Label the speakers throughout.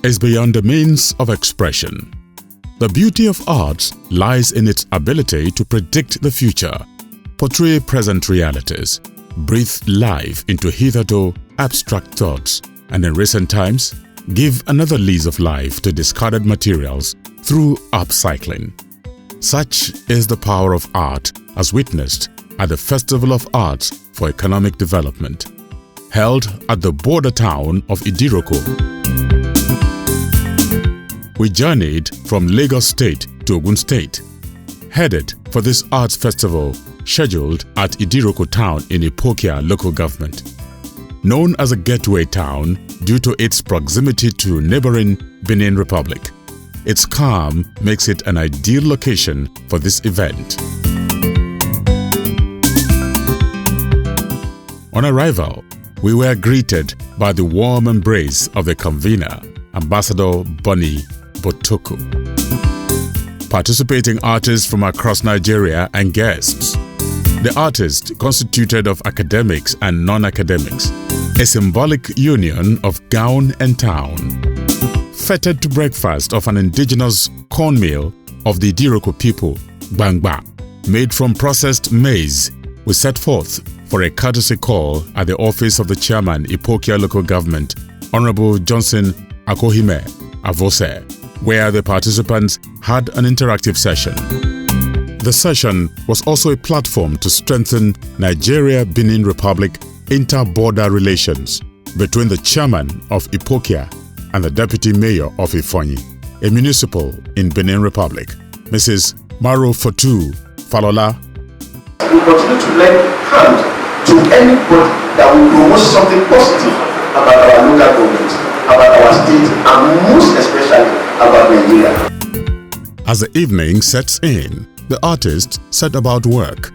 Speaker 1: is beyond the means of expression. The beauty of art lies in its ability to predict the future, portray present realities, breathe life into hitherto abstract thoughts, and in recent times, give another lease of life to discarded materials through upcycling. Such is the power of art as witnessed at the Festival of Arts for Economic Development, held at the border town of Idiroko. We journeyed from Lagos State to Ogun State, headed for this arts festival scheduled at Idiroko town in Ipokia local government. Known as a gateway town due to its proximity to neighboring Benin Republic, its calm makes it an ideal location for this event. On arrival, we were greeted by the warm embrace of the convener, Ambassador Bonny Botoku, participating artists from across Nigeria and guests. The artists constituted of academics and non-academics, a symbolic union of gown and town. Feted to breakfast of an indigenous cornmeal of the Idiroko people, Gbangba, made from processed maize, we set forth for a courtesy call at the office of the chairman, Ipokia local government, Honorable Johnson Akohime Avose, where the participants had an interactive session. The session was also a platform to strengthen Nigeria-Benin Republic inter-border relations between the chairman of Ipokia and the deputy mayor of Ifonyi, a municipal in Benin Republic, Mrs. Maro Fotu Falola.
Speaker 2: We continue to lend hand to anybody that will promote something positive about our local government, about our state, and most especially about Nigeria.
Speaker 1: As the evening sets in, the artists set about work.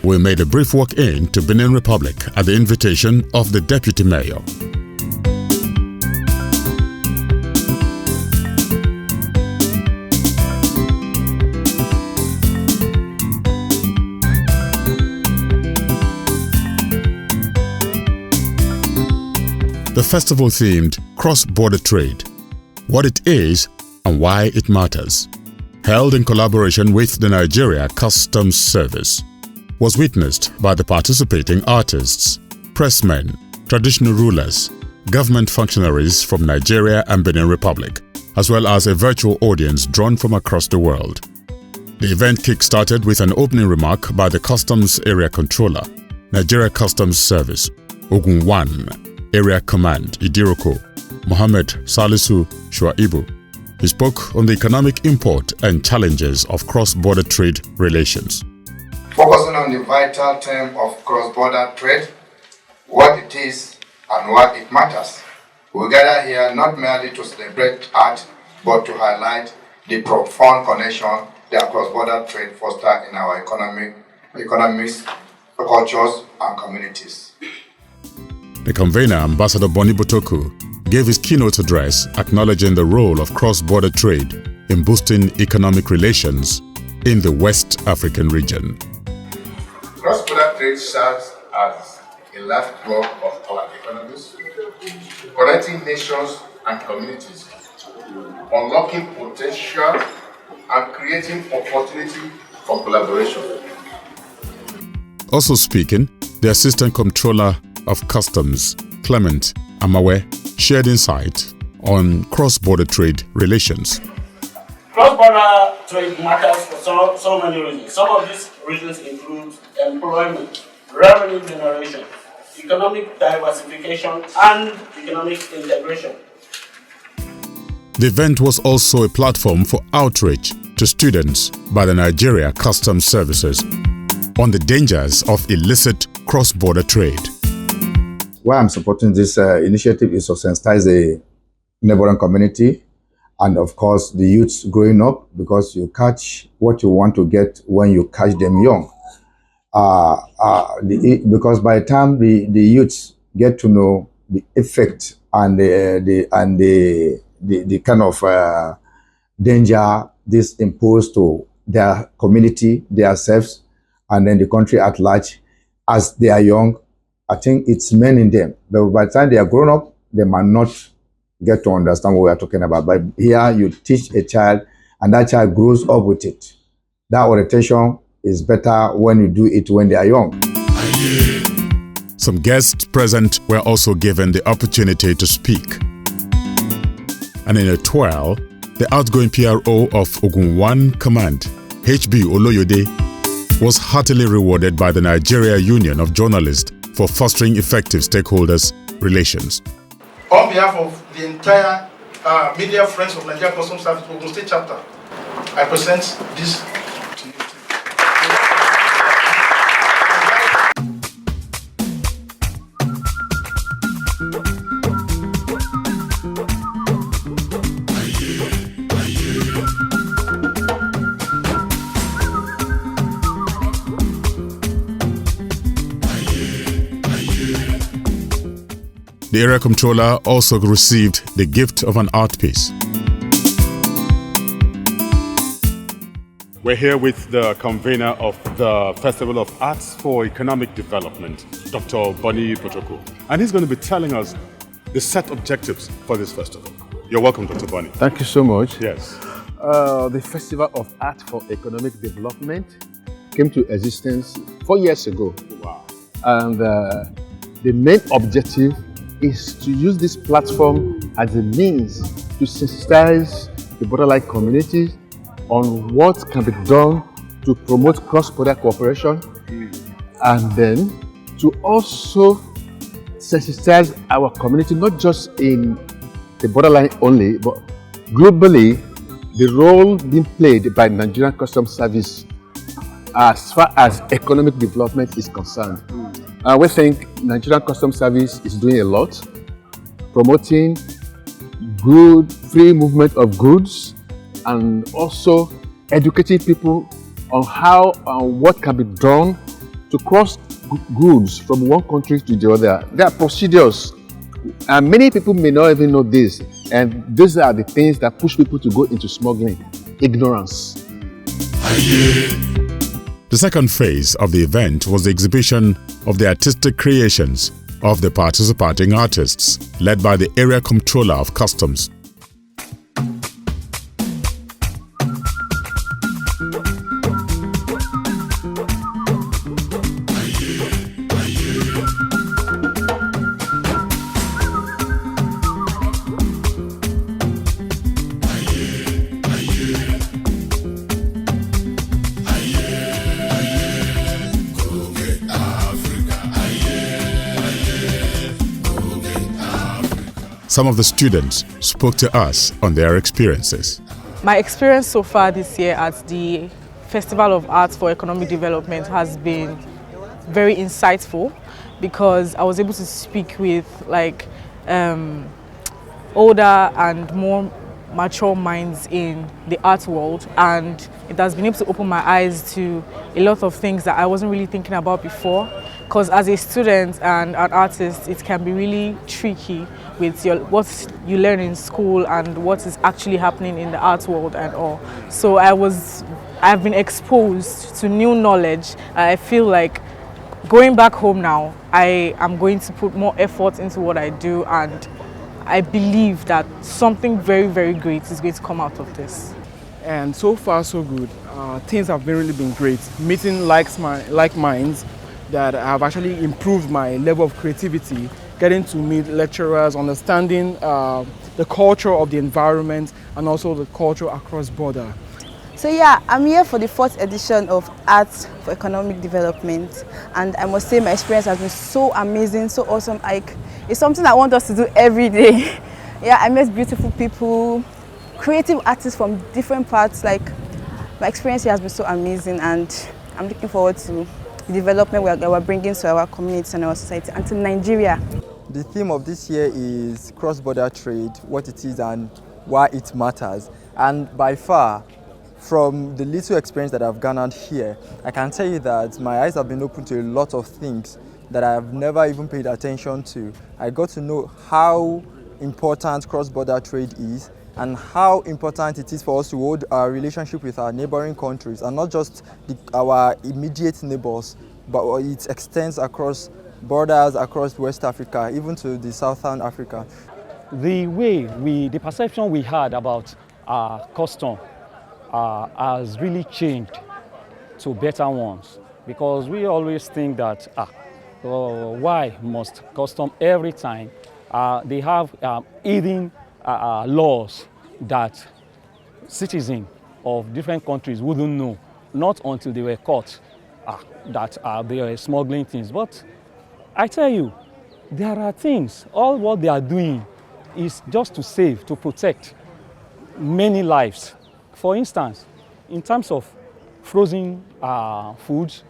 Speaker 1: We made a brief walk-in to Benin Republic at the invitation of the Deputy Mayor. The festival themed Cross-Border Trade, what it is and why it matters, held in collaboration with the Nigeria Customs Service, was witnessed by the participating artists, pressmen, traditional rulers, government functionaries from Nigeria and Benin Republic, as well as a virtual audience drawn from across the world. The event kick-started with an opening remark by the Customs Area Controller, Nigeria Customs Service, Ogun 1, Area Command, Idiroko, Mohammed Salisu Shuaibu. He spoke on the economic import and challenges of cross-border trade relations.
Speaker 3: Focusing on the vital term of cross-border trade, what it is and what it matters. We gather here not merely to celebrate art, but to highlight the profound connection that cross-border trade fosters in our economic economics, cultures, and communities.
Speaker 1: The convener, Ambassador Boni Botoku, gave his keynote address acknowledging the role of cross-border trade in boosting economic relations in the West African region.
Speaker 3: Cross-border trade serves as a lifeblood of our economies, connecting nations and communities, unlocking potential and creating opportunity for collaboration.
Speaker 1: Also speaking, the Assistant Comptroller of Customs, Clement Amawe, shared insight on cross-border trade relations.
Speaker 4: Cross-border trade matters for so many reasons. Some of these reasons include employment, revenue generation, economic diversification, and economic integration.
Speaker 1: The event was also a platform for outreach to students by the Nigeria Customs Services on the dangers of illicit cross-border trade.
Speaker 5: Why I'm supporting this initiative is to sensitize the neighboring community and of course the youths growing up, because you catch what you want to get when you catch them young. Because by the time the youths get to know the effect and the kind of danger this imposed to their community, themselves, and then the country at large, as they are young, I think it's men in them. But by the time they are grown up, they might not get to understand what we are talking about. But here you teach a child and that child grows up with it. That orientation is better when you do it when they are young.
Speaker 1: Some guests present were also given the opportunity to speak. And in a twirl, the outgoing PRO of Ogun 1 Command, HB Oloyode, was heartily rewarded by the Nigeria Union of Journalists for fostering effective stakeholders' relations.
Speaker 6: On behalf of the entire media friends of Nigeria Customs Service Ogun State Chapter, I present this to you.
Speaker 1: The area controller also received the gift of an art piece. We're here with the convener of the Festival of Arts for Economic Development, Dr. Boni Botoku. And he's going to be telling us the set objectives for this festival. You're welcome, Dr. Boni.
Speaker 7: Thank you so much.
Speaker 1: Yes.
Speaker 7: The Festival of Art for Economic Development came to existence 4 years ago.
Speaker 1: Wow.
Speaker 7: And the main objective is to use this platform as a means to sensitize the borderline communities on what can be done to promote cross-border cooperation, and then to also sensitize our community, not just in the borderline only, but globally, the role being played by Nigerian Customs Service as far as economic development is concerned. We think Nigerian Customs Service is doing a lot, promoting good free movement of goods, and also educating people on how and what can be done to cross goods from one country to the other. There are procedures, and many people may not even know this, and these are the things that push people to go into smuggling: ignorance.
Speaker 1: The second phase of the event was the exhibition of the artistic creations of the participating artists, led by the Area Comptroller of Customs. Some of the students spoke to us on their experiences.
Speaker 8: My experience so far this year at the Festival of Arts for Economic Development has been very insightful, because I was able to speak with older and more mature minds in the art world, and it has been able to open my eyes to a lot of things that I wasn't really thinking about before. Because as a student and an artist, it can be really tricky with what you learn in school and what is actually happening in the art world and all. So I've been exposed to new knowledge. I feel like going back home now, I am going to put more effort into what I do, and I believe that something very, very great is going to come out of this.
Speaker 9: And so far, so good. Things have really been great. Meeting like minds that have actually improved my level of creativity, getting to meet lecturers, understanding the culture of the environment and also the culture across border.
Speaker 10: So yeah, I'm here for the 4th edition of Arts for Economic Development, and I must say my experience has been so amazing, so awesome. Like, it's something I want us to do every day. Yeah, I met beautiful people, creative artists from different parts. Like, my experience here has been so amazing, and I'm looking forward to the development we're bringing to our communities and our society and to Nigeria.
Speaker 11: The theme of this year is cross-border trade, what it is and why it matters. And by far, from the little experience that I've garnered here, I can tell you that my eyes have been opened to a lot of things that I've never even paid attention to. I got to know how important cross-border trade is and how important it is for us to hold our relationship with our neighboring countries, and not just our immediate neighbors, but it extends across borders, across West Africa, even to the Southern Africa.
Speaker 12: The perception we had about our custom has really changed to better ones, because we always think that why must custom every time? They have hidden laws that citizens of different countries wouldn't know, not until they were caught that they are smuggling things. But I tell you, there are things, all what they are doing is just to save, to protect many lives. For instance, in terms of frozen foods,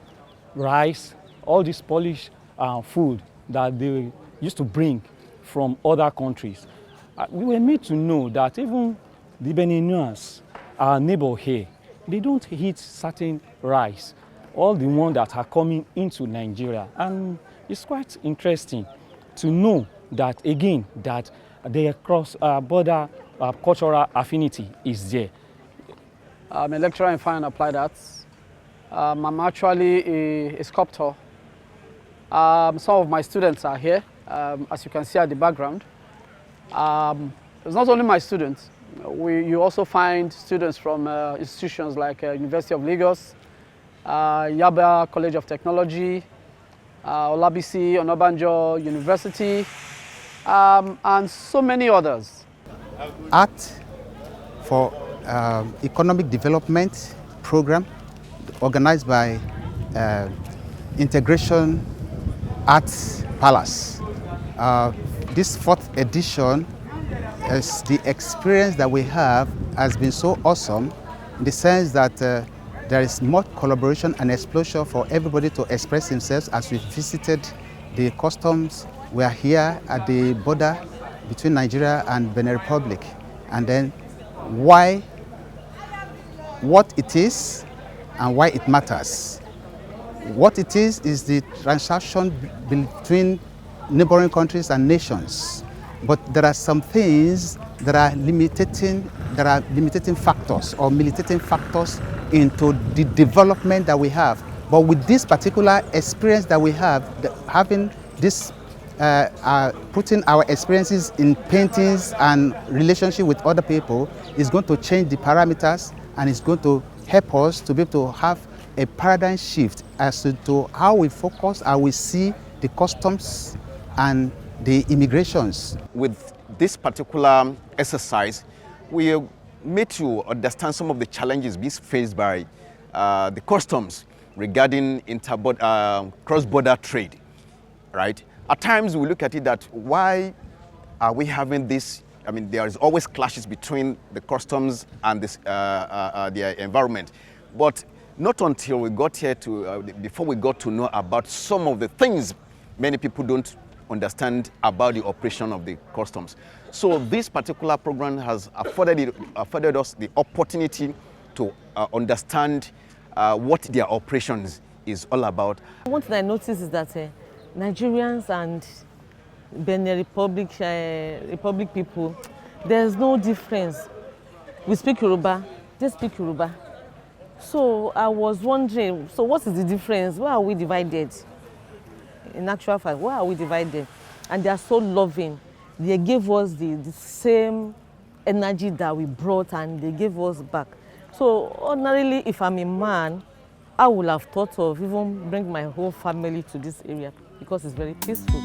Speaker 12: rice, all this Polish food that they used to bring from other countries, we were made to know that even the Beninese, our neighbor here, they don't eat certain rice, all the ones that are coming into Nigeria. And it's quite interesting to know that, again, that the cross-border cultural affinity is there.
Speaker 13: I'm a lecturer in fine and applied arts. I'm actually a sculptor. Some of my students are here, as you can see at the background. It's not only my students. You also find students from institutions like University of Lagos, Yaba College of Technology, Olabisi Onabanjo University, and so many others.
Speaker 14: Art for Economic Development program organized by Integration Arts Palace. This 4th edition, is the experience that we have has been so awesome in the sense that there is more collaboration and exposure for everybody to express themselves. As we visited the customs, we are here at the border between Nigeria and Benin Republic, and then what it is and why it matters. What it is the transaction between neighboring countries and nations. But there are some things that are limiting factors or militating factors into the development that we have. But with this particular experience that we have, having this, putting our experiences in paintings and relationship with other people is going to change the parameters, and it's going to help us to be able to have a paradigm shift as to how we focus, how we see the customs and the immigrations.
Speaker 15: With this particular exercise, we are made to understand some of the challenges being faced by the customs regarding cross-border trade, right? At times we look at it that why are we having this? I mean, there is always clashes between the customs and this, the environment. But not until we got here before we got to know about some of the things many people don't understand about the operation of the customs. So this particular program has afforded us the opportunity to understand what their operations is all about.
Speaker 16: One thing I noticed is that Nigerians and Benin Republic people, there's no difference. We speak Yoruba, they speak Yoruba. So I was wondering, so what is the difference? Why are we divided? In actual fact, why are we divided? And they are so loving. They gave us the same energy that we brought, and they gave us back. So ordinarily, if I'm a man, I would have thought of even bring my whole family to this area because it's very peaceful.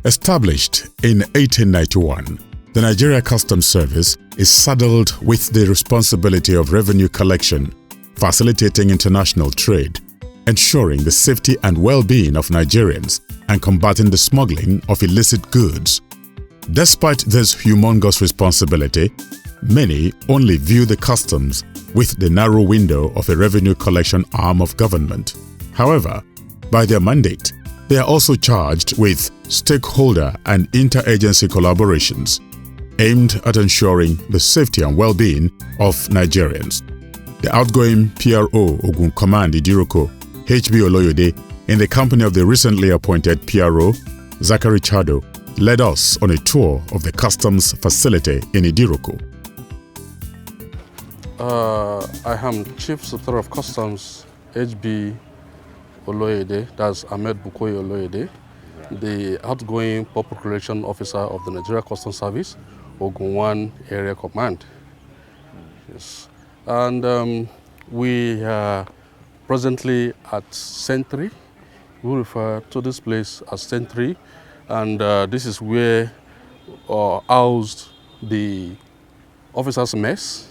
Speaker 1: Established in 1891, the Nigeria Customs Service is saddled with the responsibility of revenue collection, facilitating international trade, ensuring the safety and well-being of Nigerians, and combating the smuggling of illicit goods. Despite this humongous responsibility, many only view the customs with the narrow window of a revenue collection arm of government. However, by their mandate, they are also charged with stakeholder and interagency collaborations aimed at ensuring the safety and well-being of Nigerians. The outgoing PRO Ogun Command Idiroko, HB Oloyede, in the company of the recently appointed PRO, Zachary Chado, led us on a tour of the customs facility in Idiroko.
Speaker 17: I am Chief Secretary of Customs, HB Oloyede, that's Ahmed Bukoyi Oloyede, the outgoing Public Relations Officer of the Nigeria Customs Service, Ogun 1 Area Command. Yes. And we are presently at Sentry. We refer to this place as Sentry, and this is where housed the officers' mess,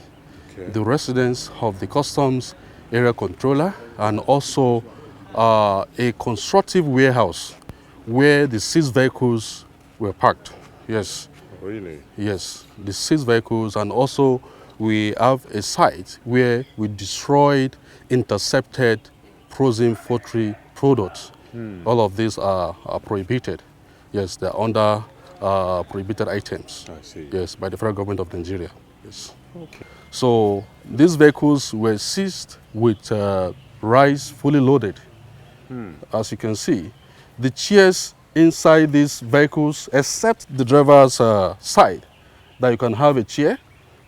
Speaker 17: the residence of the customs area controller, and also a constructive warehouse where the seized vehicles were parked. Yes.
Speaker 18: Really?
Speaker 17: Yes, the seized vehicles, and also we have a site where we destroyed intercepted frozen poultry products. All of these are prohibited. Yes, they're under prohibited items.
Speaker 18: I see.
Speaker 17: Yes, by the federal government of Nigeria. Yes.
Speaker 18: Okay.
Speaker 17: So these vehicles were seized with rice fully loaded. As you can see, the chairs inside these vehicles, except the driver's side, that you can have a chair,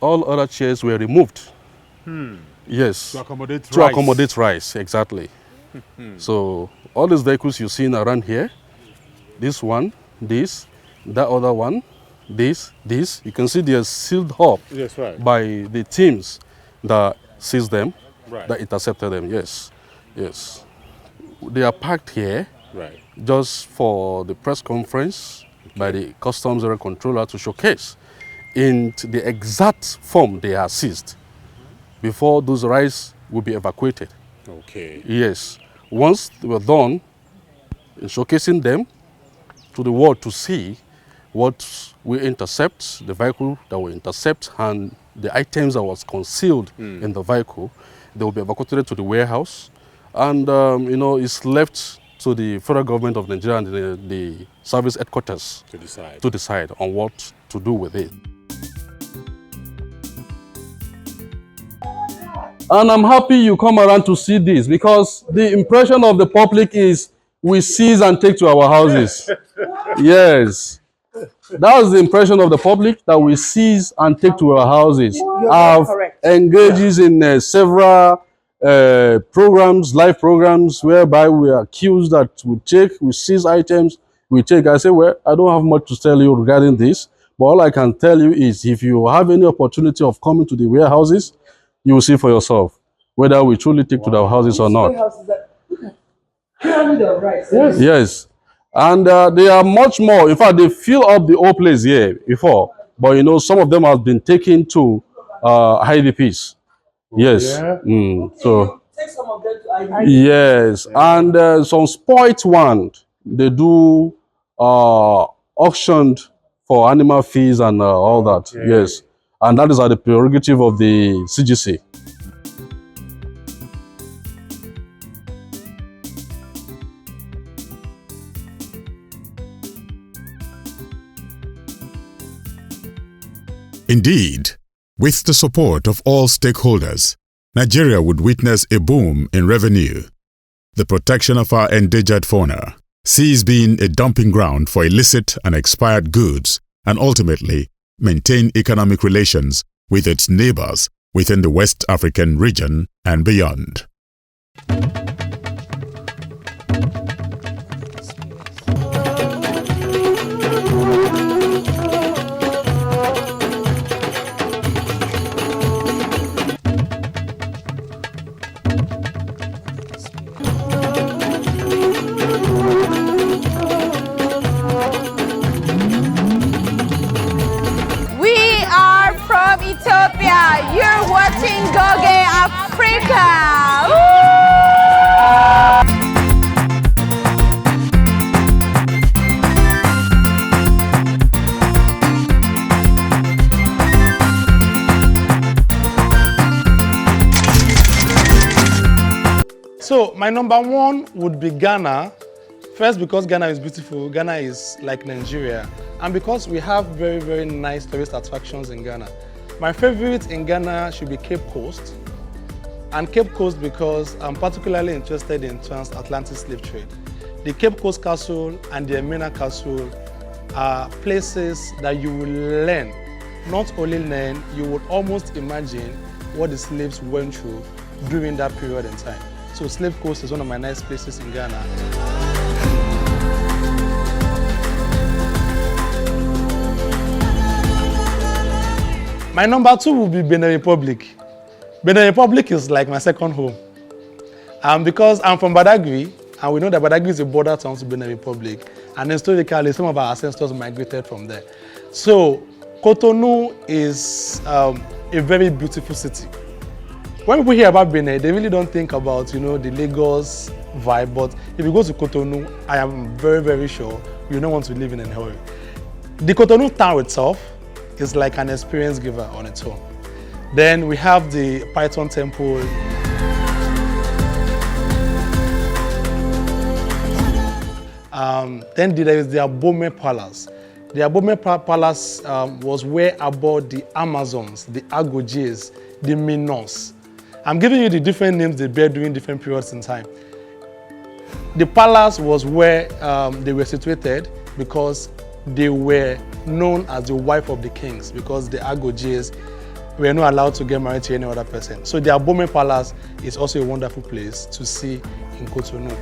Speaker 17: all other chairs were removed. Yes.
Speaker 18: To accommodate
Speaker 17: to
Speaker 18: rice.
Speaker 17: accommodate rice, exactly. So all these vehicles you've seen around here, this one, this, that other one, this, you can see they are sealed up
Speaker 18: Yes, right.
Speaker 17: by the teams that seized them,
Speaker 18: Right.
Speaker 17: that intercepted them. Yes, yes. They are parked here
Speaker 18: Right.
Speaker 17: just for the press conference by the customs area controller to showcase in the exact form they are seized before those rice will be evacuated.
Speaker 18: Okay.
Speaker 17: Yes. Once they were done in showcasing them to the world to see what we intercept, the vehicle that we intercept, and the items that was concealed in the vehicle, they will be evacuated to the warehouse, and it's left to the federal government of Nigeria and the service headquarters to decide on what to do with it. And I'm happy you come around to see this, because the impression of the public is we seize and take to our houses. Yes. That was the impression of the public, that we seize and take to our houses. I've engaged in several programs, live programs, whereby we are accused that we seize items, we take. I say, well, I don't have much to tell you regarding this, but all I can tell you is if you have any opportunity of coming to the warehouses, you will see for yourself whether we truly take to our houses or not. Yes. Yes. And they are much more. In fact, they fill up the whole place here before. But some of them have been taken to IDPs. Yes.
Speaker 18: Yeah?
Speaker 17: So
Speaker 19: Take some of them to IDP.
Speaker 17: yes. And some spoilt one, they do auctioned for animal fees and all that.
Speaker 18: Okay.
Speaker 17: Yes. And that is at the prerogative of the CGC.
Speaker 1: Indeed, with the support of all stakeholders, Nigeria would witness a boom in revenue. The protection of our endangered fauna cease being a dumping ground for illicit and expired goods, and ultimately maintain economic relations with its neighbors within the West African region and beyond.
Speaker 10: Ethiopia, you're watching Goge Africa. Woo!
Speaker 9: So my number one would be Ghana. First, because Ghana is beautiful. Ghana is like Nigeria. And because we have very, very nice tourist attractions in Ghana. My favorite in Ghana should be Cape Coast. And Cape Coast because I'm particularly interested in transatlantic slave trade. The Cape Coast Castle and the Emina Castle are places that you will learn. Not only learn, you would almost imagine what the slaves went through during that period in time. So Slave Coast is one of my nice places in Ghana. My number two will be Benin Republic. Benin Republic is like my second home. Because I'm from Badagry, and we know that Badagry is a border town to Benin Republic, and historically some of our ancestors migrated from there. So Cotonou is a very beautiful city. When people hear about Benin, they really don't think about, the Lagos vibe, but if you go to Cotonou, I am very, very sure you don't want to live in a hurry. The Cotonou town itself is like an experience giver on its own. Then we have the Python Temple. Then there is the Abome Palace. The Abome Palace was where about the Amazons, the Goges, the Minos. I'm giving you the different names they bear during different periods in time. The palace was where they were situated because they were known as the wife of the kings, because the Goges were not allowed to get married to any other person. So the Abome Palace is also a wonderful place to see in Cotonou.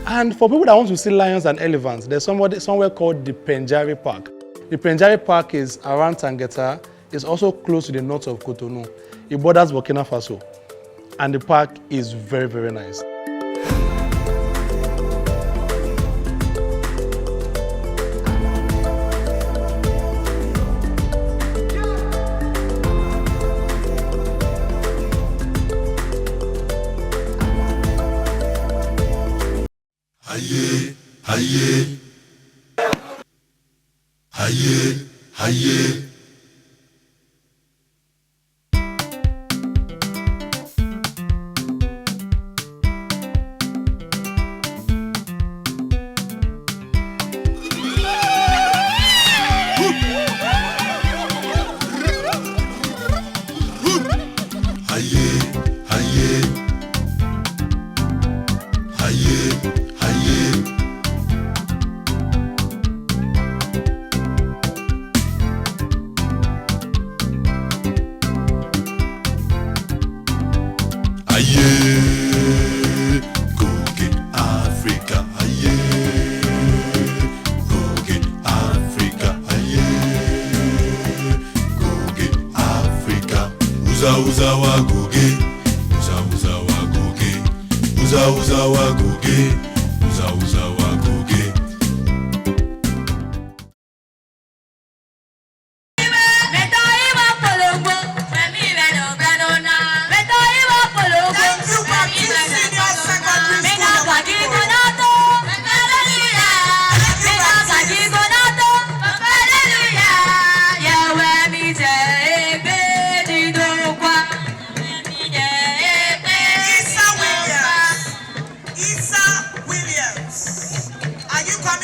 Speaker 9: And for people that want to see lions and elephants, there's somewhere called the Penjari Park. The Penjari Park is around Tangeta. It's also close to the north of Cotonou. It borders Burkina Faso. And the park is very, very nice.
Speaker 18: Aye, aye, aye, aye. Goge Africa, Goge Africa, Goge Africa. Uza uza wa Goge, uza uza wa Goge, uza uza wa Goge, uza uza wa Goge.
Speaker 19: Thank you.